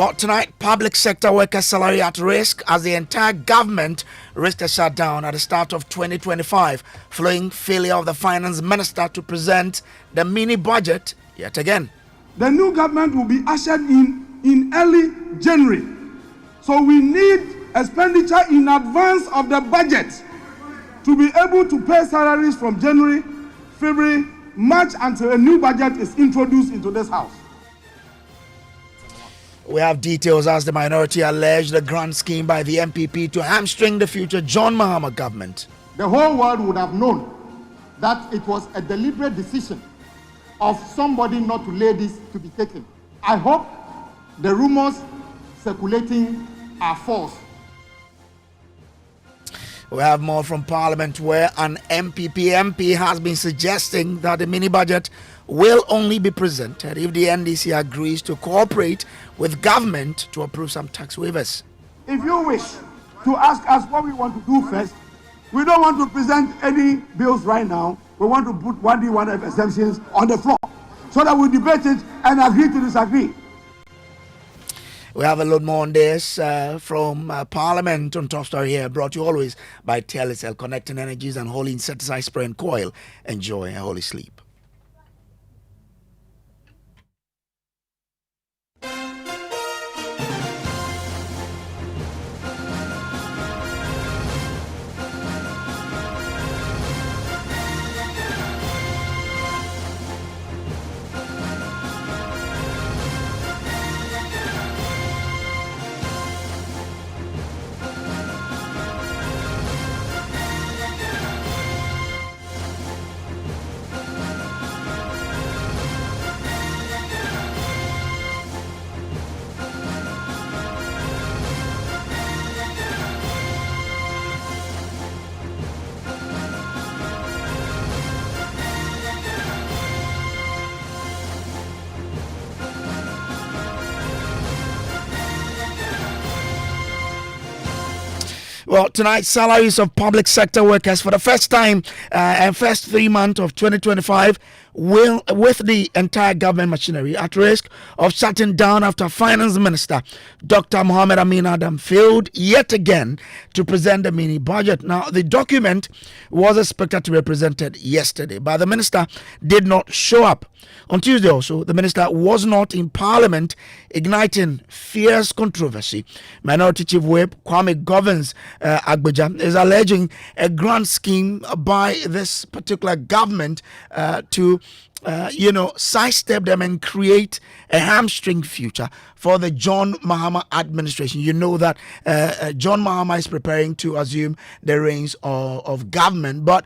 Well, tonight, public sector workers' salary at risk as the entire government risks a shutdown at the start of 2025, following failure of the finance minister to present the mini budget yet again. The new government will be ushered in early January. So we need expenditure in advance of the budget to be able to pay salaries from January, February, March until a new budget is introduced into this house. We have details as the minority allege the grant scheme by the MPP to hamstring the future John Mahama government. The whole world would have known that it was a deliberate decision of somebody not to lay this to be taken. I hope the rumors circulating are false. We have more from Parliament, where an MPP MP has been suggesting that the mini budget will only be presented if the NDC agrees to cooperate with government to approve some tax waivers. If you wish to ask us what we want to do first, we don't want to present any bills right now. We want to put 1D, 1F exemptions on the floor so that we debate it and agree to disagree. We have a lot more on this from Parliament on Top Story here, brought to you always by Telecel, connecting energies and holy insecticide spray and coil. Enjoy a holy sleep. Well, tonight, salaries of public sector workers for the first time and first 3 months of 2025 will, with the entire government machinery at risk of shutting down after Finance Minister Dr. Mohamed Amin Adam failed yet again to present the mini budget. Now, the document was expected to be presented yesterday, but the minister did not show up. On Tuesday also, the minister was not in Parliament, igniting fierce controversy. Minority Chief Whip Kwame Gov't Agbeja is alleging a grant scheme by this particular government to sidestep them and create a hamstring future for the John Mahama administration. You know that John Mahama is preparing to assume the reins of government. But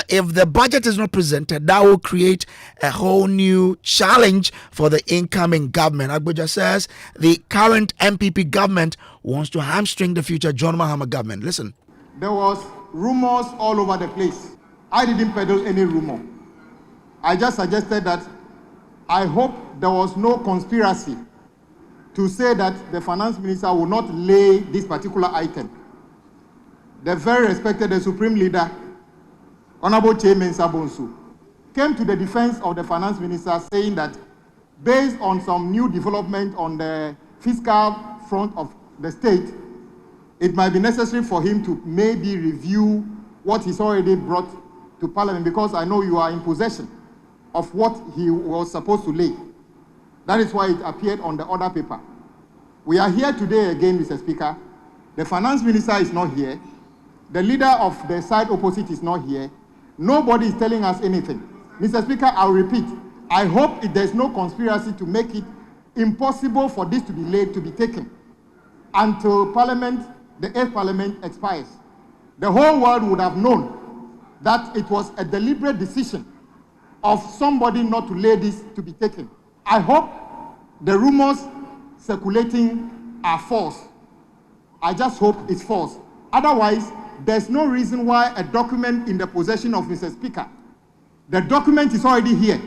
if the budget is not presented, that will create a whole new challenge for the incoming government. Agbeja says the current MPP government wants to hamstring the future John Mahama government. Listen. There was rumors all over the place. I didn't peddle any rumor. I just suggested that I hope there was no conspiracy to say that the finance minister will not lay this particular item. The very respected the Supreme Leader, Honorable Chairman Sabonsu, came to the defense of the finance minister saying that based on some new development on the fiscal front of the state, it might be necessary for him to maybe review what he's already brought to Parliament, because I know you are in possession of what he was supposed to lay. That is why it appeared on the order paper. We are here today again, Mr. Speaker. The finance minister is not here. The leader of the side opposite is not here. Nobody is telling us anything. Mr. Speaker, I'll repeat. I hope there's no conspiracy to make it impossible for this to be laid, to be taken, until Parliament, the 8th Parliament expires. The whole world would have known that it was a deliberate decision of somebody not to lay this to be taken. I hope the rumors circulating are false. I just hope it's false. Otherwise, there's no reason why a document in the possession of Mr. Speaker, the document is already here.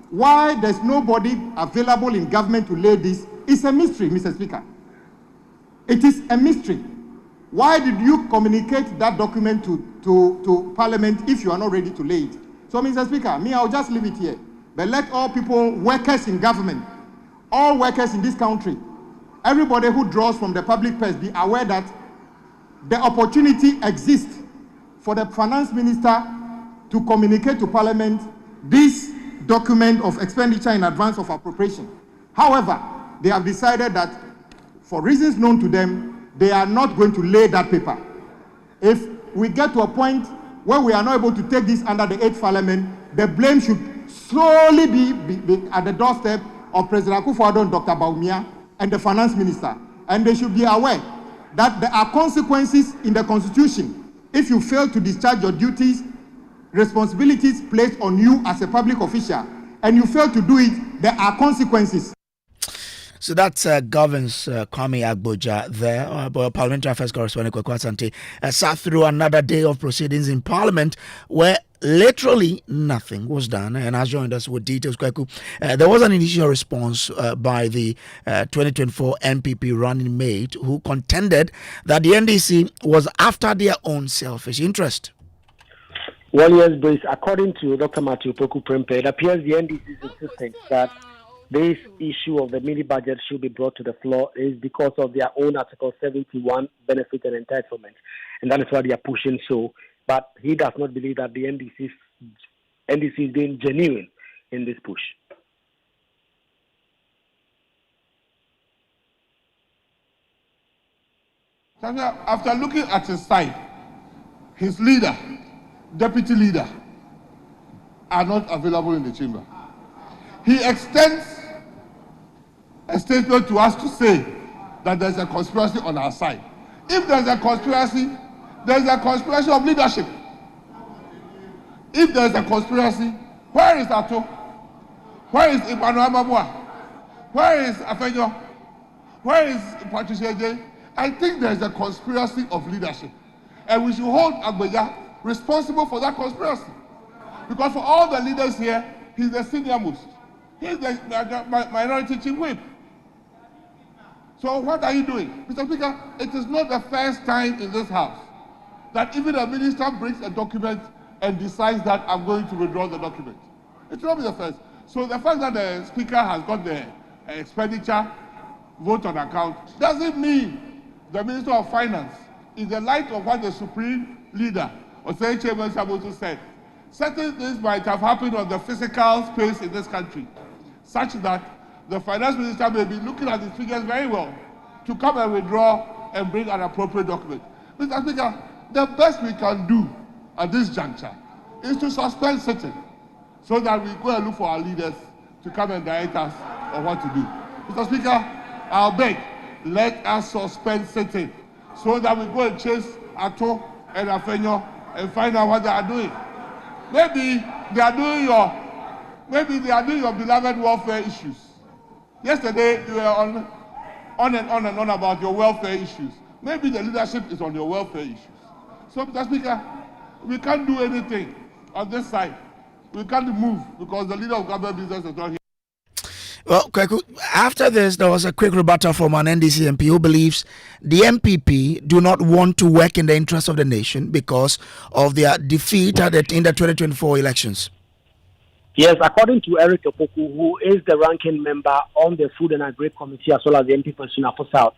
Why there's nobody available in government to lay this is a mystery, Mr. Speaker. It is a mystery. Why did you communicate that document to Parliament if you are not ready to lay it? So, Mr. Speaker, I'll just leave it here. But let all people, workers in government, all workers in this country, everybody who draws from the public purse be aware that the opportunity exists for the finance minister to communicate to Parliament this document of expenditure in advance of appropriation. However, they have decided that for reasons known to them, they are not going to lay that paper. If we get to a point where we are not able to take this under the 8th Parliament, the blame should slowly be at the doorstep of President Akufo-Addo and Dr. Bawumia and the finance minister. And they should be aware that there are consequences in the Constitution if you fail to discharge your duties, responsibilities placed on you as a public official, and you fail to do it, there are consequences. So that's Gov't's Kwame Agboja there, Parliamentary Affairs Correspondent Kwaku Asante, sat through another day of proceedings in Parliament where literally nothing was done, and has joined us with details. Kwaku, there was an initial response by the 2024 NPP running mate who contended that the NDC was after their own selfish interest. Well, yes, Bruce, according to Dr. Matthew Poku Prempe, it appears the NDC is insisting that this issue of the mini budget should be brought to the floor is because of their own Article 71 benefit and entitlement. And that is why they are pushing so. But he does not believe that the NDC is being genuine in this push. After looking at his side, his leader, deputy leader, are not available in the chamber. He extends a statement to us to say that there's a conspiracy on our side. If there's a conspiracy of leadership. If there's a conspiracy, where is Ato? Where is Emmanuel Mabua? Where is Afenyo? Where is Patricia J? I think there's a conspiracy of leadership. And we should hold Agbeja responsible for that conspiracy. Because for all the leaders here, he's the senior most. He's the minority chief whip. So what are you doing? Mr. Speaker, it is not the first time in this house that even a minister brings a document and decides that I'm going to withdraw the document. It will not be the first. So the fact that the Speaker has got the expenditure vote on account doesn't mean the Minister of Finance, in the light of what the Supreme Leader, Osei Chairman Sabotu said, certain things might have happened on the physical space in this country, such that the finance minister may be looking at his figures very well to come and withdraw and bring an appropriate document. Mr. Speaker, the best we can do at this juncture is to suspend sitting so that we go and look for our leaders to come and direct us on what to do. Mr. Speaker, I'll beg, let us suspend sitting so that we go and chase Ato and Afenyo and find out what they are doing. Maybe they are doing your beloved welfare issues. Yesterday, you were on and on about your welfare issues. Maybe the leadership is on your welfare issues. So, Mr. Speaker, we can't do anything on this side. We can't move because the leader of government business is not here. Well, Kwaku, after this, there was a quick rebuttal from an NDC MP who believes the MPP do not want to work in the interest of the nation because of their defeat in the 2024 elections. Yes, according to Eric Opoku, who is the ranking member on the Food and Agri Committee as well as the MP for Sunafo South,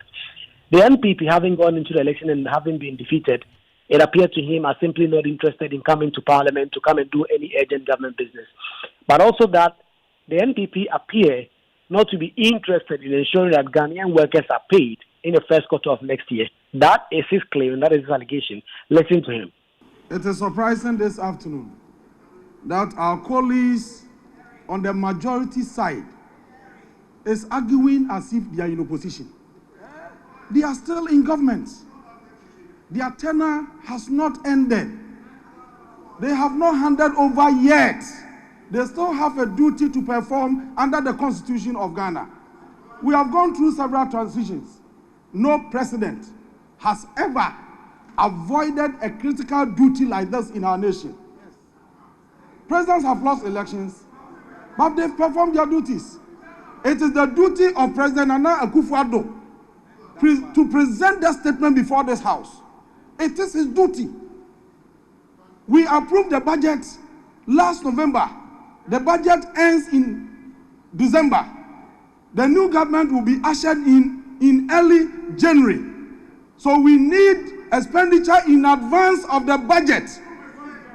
the NPP having gone into the election and having been defeated, it appeared to him as simply not interested in coming to Parliament to come and do any urgent government business. But also that the NPP appear not to be interested in ensuring that Ghanaian workers are paid in the first quarter of next year. That is his claim and that is his allegation. Listen to him. It is surprising this afternoon that our colleagues on the majority side is arguing as if they are in opposition. They are still in government. Their tenure has not ended. They have not handed over yet. They still have a duty to perform under the Constitution of Ghana. We have gone through several transitions. No president has ever avoided a critical duty like this in our nation. Presidents have lost elections, but they've performed their duties. It is the duty of President Nana Akufo-Addo to present that statement before this House. It is his duty. We approved the budget last November. The budget ends in December. The new government will be ushered in in early January. So we need expenditure in advance of the budget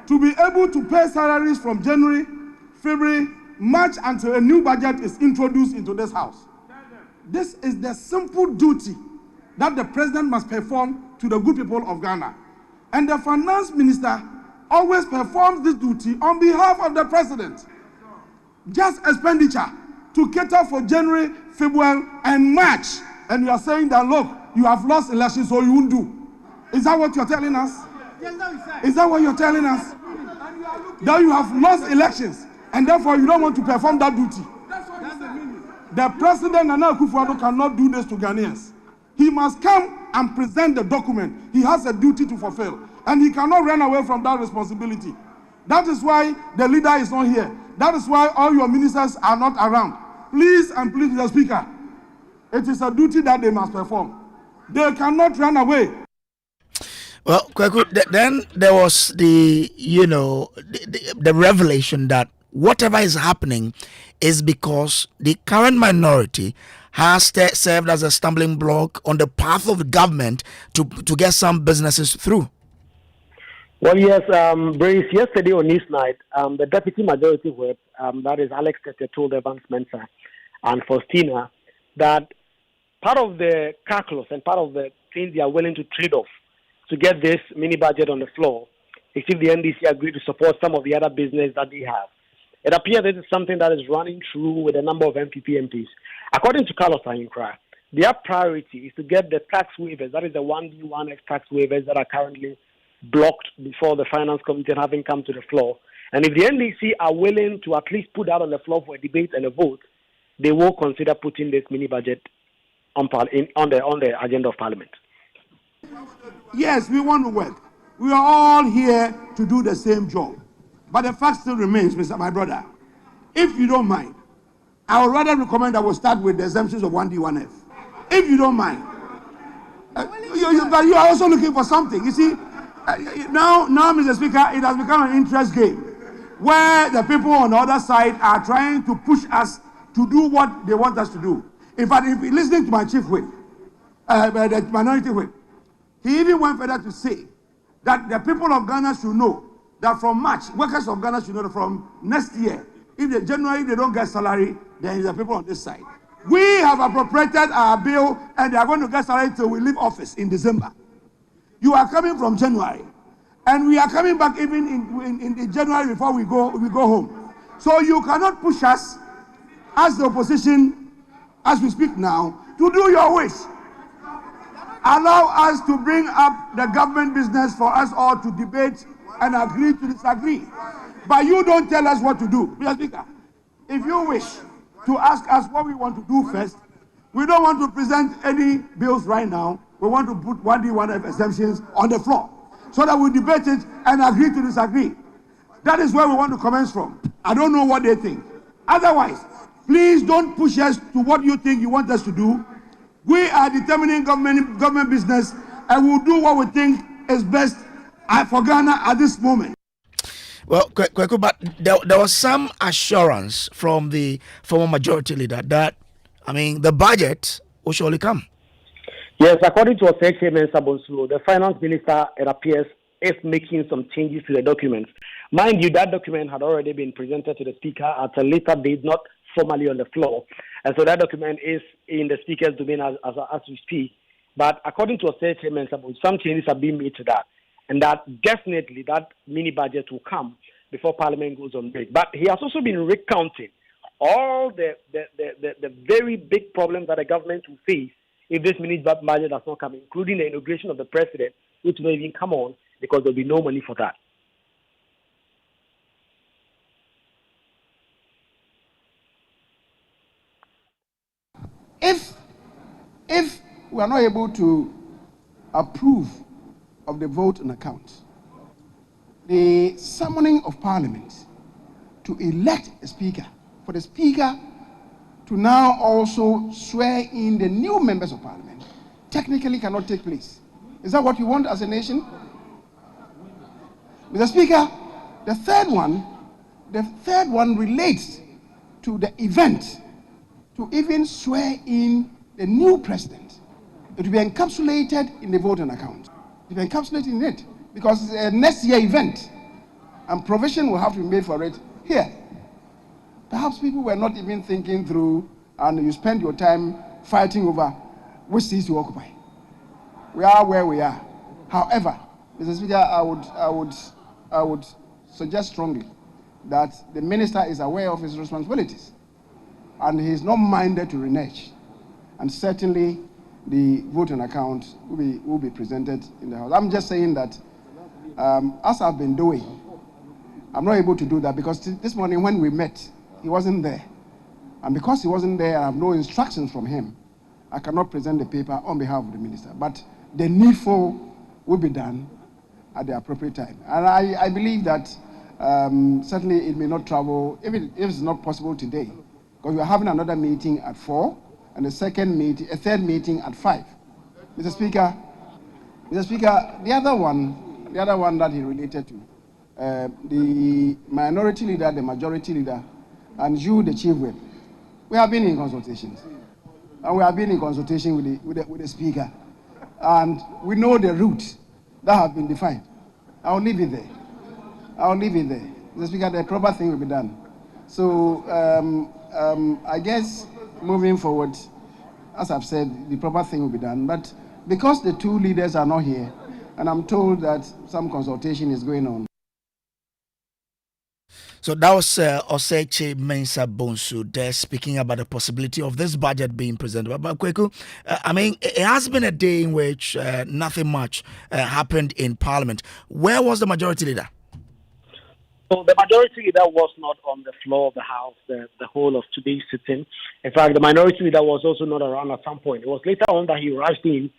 to be able to pay salaries from January, February, March until a new budget is introduced into this house. This is the simple duty that the president must perform to the good people of Ghana. And the finance minister always performs this duty on behalf of the president. Just expenditure to cater for January, February, and March. And you are saying that, look, you have lost elections, so you won't do. Is that what you're telling us? Is that what you're telling us? That you have lost elections, and therefore you don't want to perform that duty. The president, Nana Akufo-Addo, cannot do this to Ghanaians. He must come and present the document. He has a duty to fulfill, and he cannot run away from that responsibility. That is why the leader is not here. That is why all your ministers are not around. Please and please, Mr. Speaker, it is a duty that they must perform. They cannot run away. Well, then there was the revelation that whatever is happening is because the current minority has served as a stumbling block on the path of the government to get some businesses through. Well, yes, Brace, yesterday on News Night, the Deputy Majority Whip, that is Alex Tete, told Evans Mensah and Faustina that part of the calculus and part of the things they are willing to trade off to get this mini budget on the floor is if the NDC agree to support some of the other business that they have. It appears this is something that is running through with a number of MPP MPs. According to Carlos Ayinkra, their priority is to get the tax waivers, that is the 1D1X tax waivers that are currently blocked before the Finance Committee and having come to the floor. And if the NDC are willing to at least put that on the floor for a debate and a vote, they will consider putting this mini budget on the agenda of Parliament. Yes, we want to work. We are all here to do the same job. But the fact still remains, my brother, if you don't mind, I would rather recommend that we start with the exemptions of 1D1F. If you don't mind. But you are also looking for something. You see, now, Mr. Speaker, it has become an interest game where the people on the other side are trying to push us to do what they want us to do. In fact, if you're listening to my chief whip, the minority whip, he even went further to say that the people of Ghana should know that from March, workers of Ghana should know that from next year, if they January they don't get salary, then the people on this side. We have appropriated our bill, and they are going to get salary until we leave office in December. You are coming from January, and we are coming back even in January before we go home. So you cannot push us as the opposition, as we speak now, to do your wish. Allow us to bring up the government business for us all to debate and agree to disagree. But you don't tell us what to do. Mr. Speaker, if you wish to ask us what we want to do first, we don't want to present any bills right now. We want to put 1D1F exemptions on the floor so that we debate it and agree to disagree. That is where we want to commence from. I don't know what they think. Otherwise, please don't push us to what you think you want us to do. We are determining government business, and we'll do what we think is best for Ghana at this moment. Well, Kweku, but there was some assurance from the former majority leader that, the budget will surely come. Yes, according to Osei Mensah Bonsulo, the finance minister, it appears, is making some changes to the documents. Mind you, that document had already been presented to the speaker at a later date, not formally on the floor. And so that document is in the speaker's domain as we speak. But according to Osei Mensah Bonsulo, some changes have been made to that. And that definitely that mini budget will come before Parliament goes on break. But he has also been recounting all the very big problems that the government will face if this mini budget does not come, including the inauguration of the president, which will not even come on because there will be no money for that. If we are not able to approve of the vote on account, the summoning of Parliament to elect a speaker, for the speaker to now also swear in the new members of Parliament, technically cannot take place. Is that what you want as a nation? Mr. Speaker, the third one relates to the event to even swear in the new president, it will be encapsulated in the voting account. It will be encapsulated in it because it's a next year event and provision will have to be made for it here. Perhaps people were not even thinking through and you spend your time fighting over which seats to occupy. We are where we are. However, Mr. Speaker, I would suggest strongly that the minister is aware of his responsibilities and he is not minded to renege. And certainly the voting account will be presented in the House. I'm just saying that as I've been doing, I'm not able to do that because this morning when we met, he wasn't there. And because he wasn't there, I have no instructions from him. I cannot present the paper on behalf of the minister. But the needful will be done at the appropriate time. And I believe that certainly it may not travel, if it's not possible today, because we are having another meeting at 4 and a third meeting at 5. Mr. Speaker, the other one that he related to, the minority leader, the majority leader, and you, the chief whip, we have been in consultations. And we have been in consultation with the speaker. And we know the route that have been defined. I'll leave it there. Mr. Speaker, the proper thing will be done. So I guess moving forward, as I've said, the proper thing will be done. But because the two leaders are not here, and I'm told that some consultation is going on. So that was Oseche Mensah Bonsu there speaking about the possibility of this budget being presented. But Kweku, I mean, it has been a day in which nothing much happened in Parliament. Where was the majority leader? So the majority leader was not on the floor of the House the whole of today's sitting. In fact, the minority leader was also not around at some point. It was later on that he rushed in,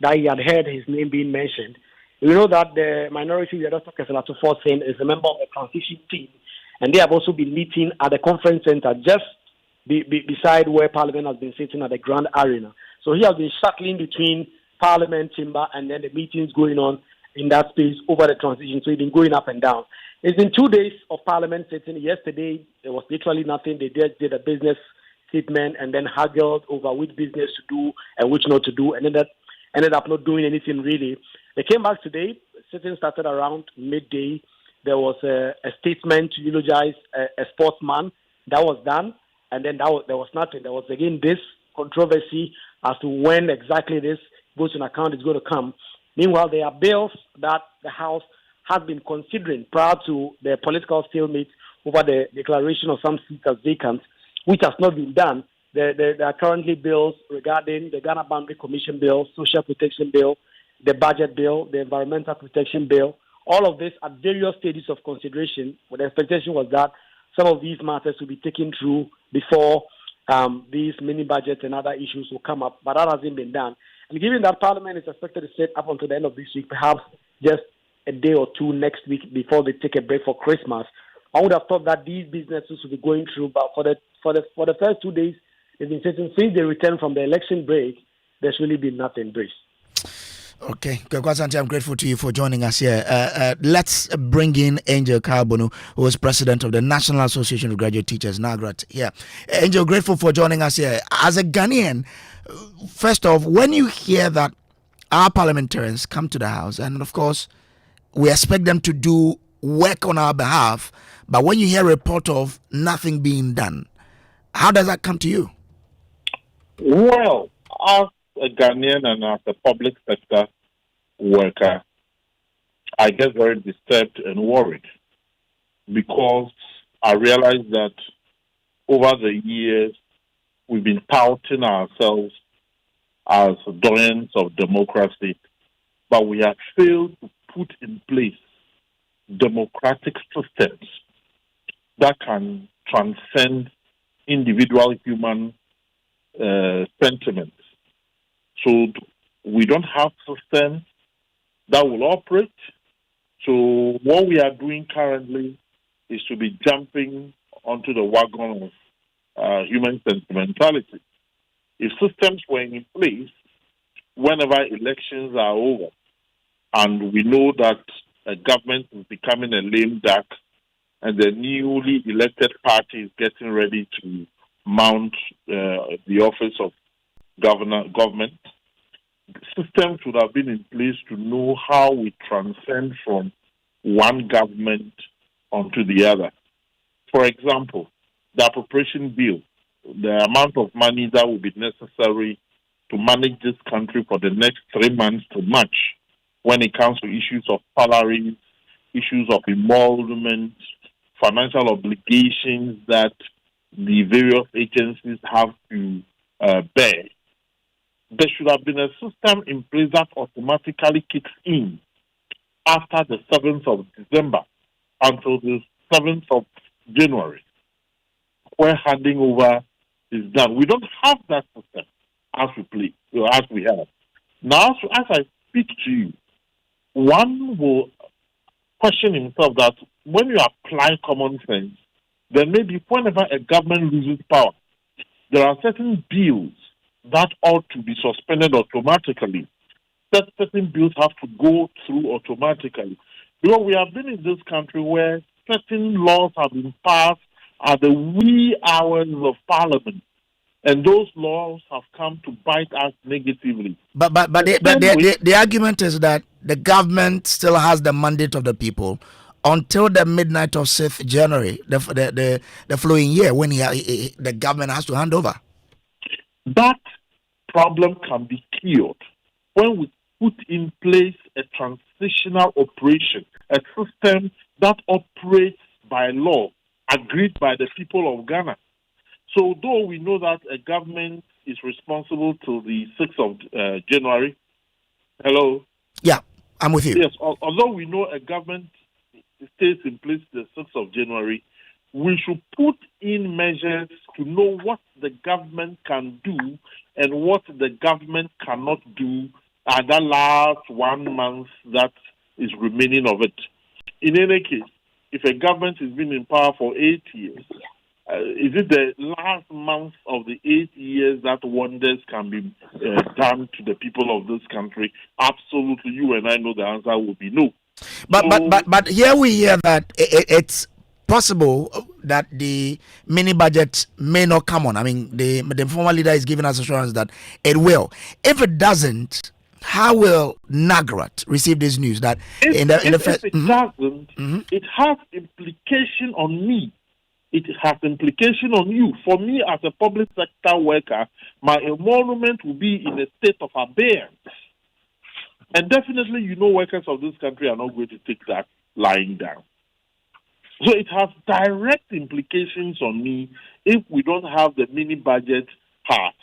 that he had heard his name being mentioned. You know that the minority leader, Dr. Kesela Tuforsen, is a member of the transition team, and they have also been meeting at the conference center just beside where Parliament has been sitting at the Grand Arena. So he has been shuttling between Parliament chamber and then the meetings going on in that space over the transition. So he's been going up and down. It's been 2 days of Parliament sitting. Yesterday, there was literally nothing. They just did a business statement and then haggled over which business to do and which not to do, and then ended up not doing anything really. They came back today. Sitting started around midday. There was a statement to eulogize a sportsman. That was done. And then there was nothing. There was, again, this controversy as to when exactly this voting account is going to come. Meanwhile, there are bills that the House has been considering prior to the political stalemate over the declaration of some seats as vacant, which has not been done. There are currently bills regarding the Ghana Boundary Commission Bill, Social Protection Bill, the Budget Bill, the Environmental Protection Bill. All of this at various stages of consideration. But the expectation was that some of these matters will be taken through before these mini budgets and other issues will come up. But that hasn't been done. And given that Parliament is expected to sit up until the end of this week, perhaps just a day or two next week before they take a break for Christmas, I would have thought that these businesses would be going through. But for the first 2 days, they've been sitting since they returned from the election break. There's really been nothing, Brace. Okay, Kwekwasanti, I'm grateful to you for joining us here. Let's bring in Angel Carbonu, who is president of the National Association of Graduate Teachers, NAGRAT. Here, Angel, grateful for joining us here. As a Ghanaian, first off, when you hear that our parliamentarians come to the House, and of course, we expect them to do work on our behalf, but when you hear a report of nothing being done, how does that come to you? Well, as a Ghanaian and as a public sector worker, I get very disturbed and worried because I realize that over the years we've been touting ourselves as doyens of democracy, but we have failed to put in place democratic systems that can transcend individual human sentiments. So we don't have systems that will operate. So what we are doing currently is to be jumping onto the wagon of human sentimentality. If systems were in place, whenever elections are over, and we know that a government is becoming a lame duck, and the newly elected party is getting ready to mount the office of government. Systems should have been in place to know how we transcend from one government onto the other. For example, the appropriation bill, the amount of money that will be necessary to manage this country for the next 3 months to March when it comes to issues of salaries, issues of emolument, financial obligations that the various agencies have to bear. There should have been a system in place that automatically kicks in after the 7th of December until the 7th of January, where handing over is done. We don't have that system as we have. Now, as I speak to you, one will question himself that when you apply common sense, then maybe whenever a government loses power, there are certain bills that ought to be suspended automatically. Certain bills have to go through automatically. Because we have been in this country where certain laws have been passed at the wee hours of parliament, and those laws have come to bite us negatively. But the argument is that the government still has the mandate of the people until the midnight of 6th January, the following year, when the government has to hand over. That problem can be cured when we put in place a transitional operation, a system that operates by law, agreed by the people of Ghana. So though we know that a government is responsible till the 6th of January, hello? Yeah, I'm with you. Yes, although we know a government stays in place the 6th of January, we should put in measures to know what the government can do and what the government cannot do at that last 1 month that is remaining of it. In any case, if a government has been in power for 8 years, is it the last month of the 8 years that wonders can be done to the people of this country? Absolutely, you and I know the answer will be no. But here we hear that it's possible that the mini budget may not come on. I mean, the former leader is giving us assurance that it will. If it doesn't, how will Gov't receive this news? That if it doesn't, it has implication on me. It has implication on you. For me, as a public sector worker, my emolument will be in a state of abeyance. And definitely, workers of this country are not going to take that lying down. So it has direct implications on me if we don't have the mini budget passed.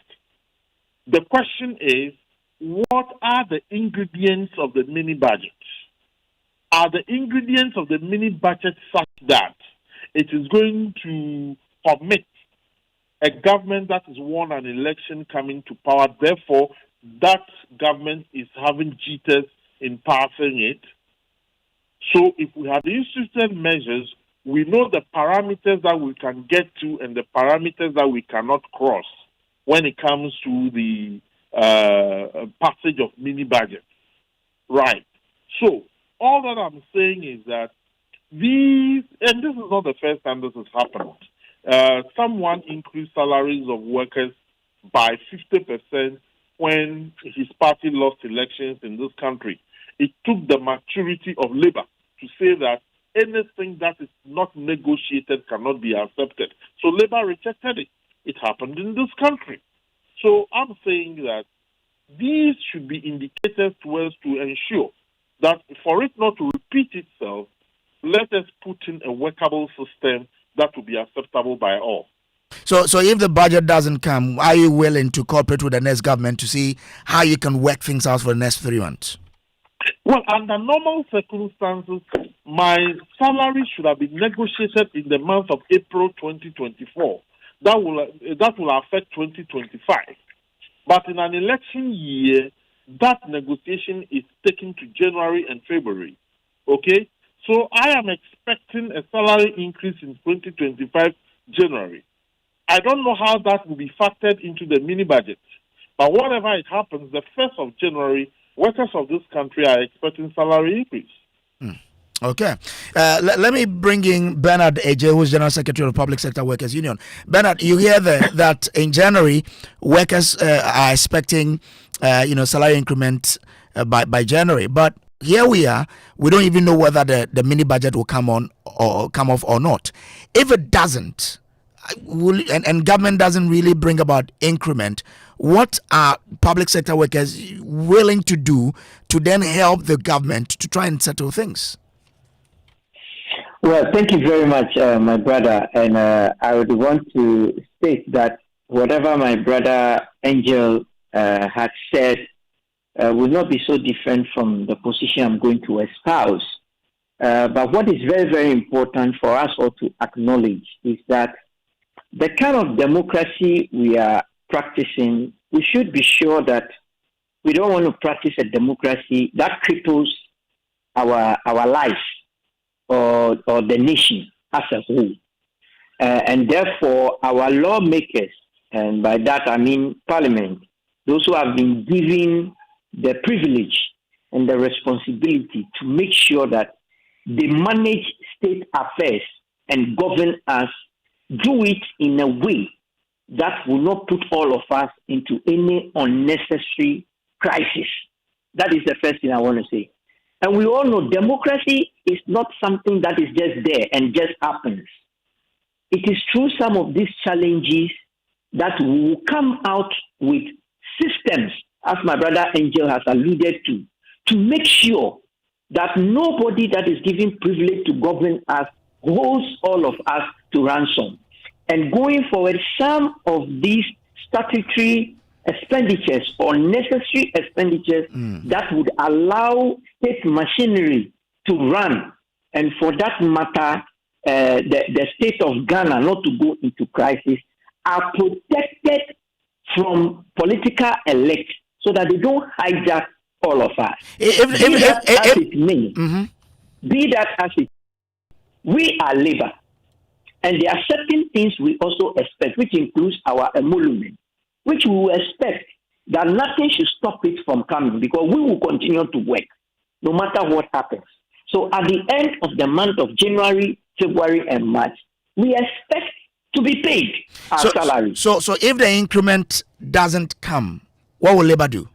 The question is, what are the ingredients of the mini budget? Are the ingredients of the mini budget such that it is going to permit a government that has won an election coming to power? Therefore, that government is having jitters in passing it. So if we have instituted measures, we know the parameters that we can get to and the parameters that we cannot cross when it comes to the passage of mini budget. Right. So all that I'm saying is that and this is not the first time this has happened. Someone increased salaries of workers by 50% when his party lost elections in this country. It took the maturity of labor to say that anything that is not negotiated cannot be accepted. So labor rejected it. It happened in this country. So I'm saying that these should be indicators to us to ensure that for it not to repeat itself, let us put in a workable system that will be acceptable by all. So if the budget doesn't come, are you willing to cooperate with the next government to see how you can work things out for the next 3 months? Well, under normal circumstances, my salary should have been negotiated in the month of April 2024. That will affect 2025. But in an election year, that negotiation is taken to January and February. Okay? So I am expecting a salary increase in 2025 January. I don't know how that will be factored into the mini budget. But whatever it happens, the 1st of January, workers of this country are expecting salary increase. Okay. Let me bring in Bernard AJ, who's General Secretary of the Public Sector Workers Union. Bernard, you hear that in January, workers are expecting, salary increment by January. But here we are. We don't even know whether the mini budget will come off or not. If it doesn't, and government doesn't really bring about increment, what are public sector workers willing to do to then help the government to try and settle things? Well, thank you very much, my brother. And I would want to state that whatever my brother Angel had said will not be so different from the position I'm going to espouse. But what is very, very important for us all to acknowledge is that the kind of democracy we are practicing, we should be sure that we don't want to practice a democracy that cripples our life or the nation as a whole. And therefore, our lawmakers, and by that I mean Parliament, those who have been given the privilege and the responsibility to make sure that they manage state affairs and govern us, do it in a way that will not put all of us into any unnecessary crisis. That is the first thing I want to say. And we all know democracy is not something that is just there and just happens. It is through some of these challenges that we will come out with systems, as my brother Angel has alluded to make sure that nobody that is given privilege to govern us holds all of us to ransom. And going forward, some of these statutory expenditures or necessary expenditures that would allow state machinery to run, and for that matter, the state of Ghana not to go into crisis, are protected from political elect so that they don't hijack all of us. Be that as it may, we are labor. And there are certain things we also expect, which includes our emolument, which we will expect that nothing should stop it from coming because we will continue to work no matter what happens. So at the end of the month of January, February, and March, we expect to be paid our salary. So if the increment doesn't come, what will Labour do?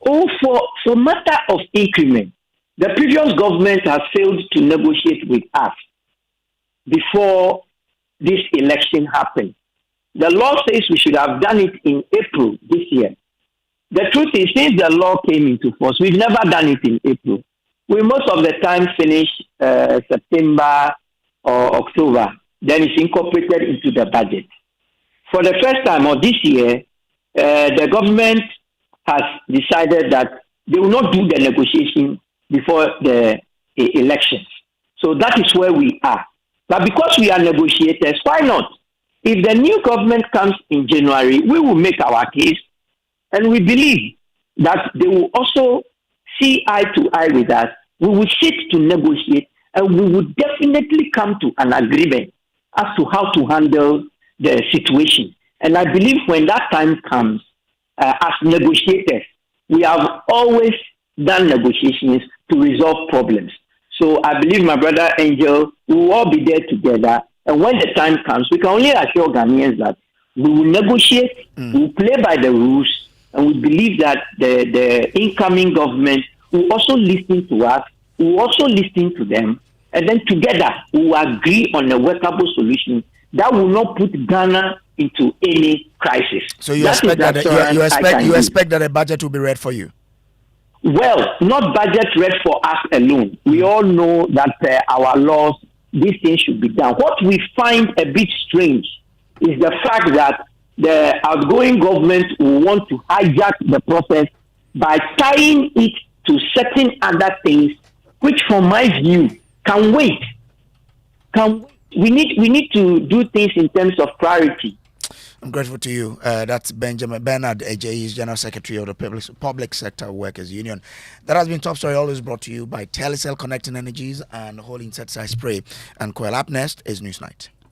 For matter of increment, the previous government has failed to negotiate with us before this election happened. The law says we should have done it in April this year. The truth is, since the law came into force, we've never done it in April. We most of the time finish September or October. Then it's incorporated into the budget. For the first time of this year, the government has decided that they will not do the negotiation before the elections. So that is where we are. But because we are negotiators, why not? If the new government comes in January, we will make our case, and we believe that they will also see eye to eye with us. We will sit to negotiate, and we will definitely come to an agreement as to how to handle the situation. And I believe when that time comes, as negotiators, we have always done negotiations to resolve problems. So I believe my brother Angel, we will all be there together. And when the time comes, we can only assure Ghanaians that we will negotiate, we will play by the rules, and we believe that the incoming government will also listen to us, we will also listen to them, and then together we will agree on a workable solution that will not put Ghana into any crisis. So you expect that a budget will be read for you? Well, not budget read for us alone. We all know that our laws, these things should be done. What we find a bit strange is the fact that the outgoing government will want to hijack the process by tying it to certain other things, which from my view can wait. We need to do things in terms of priority. I'm grateful to you. That's Bernard AJ, General Secretary of the Public Sector Workers Union. That has been Top Story, always brought to you by Telecel Connecting Energies and Whole Insecticide Spray and Coil. Up next is Newsnight.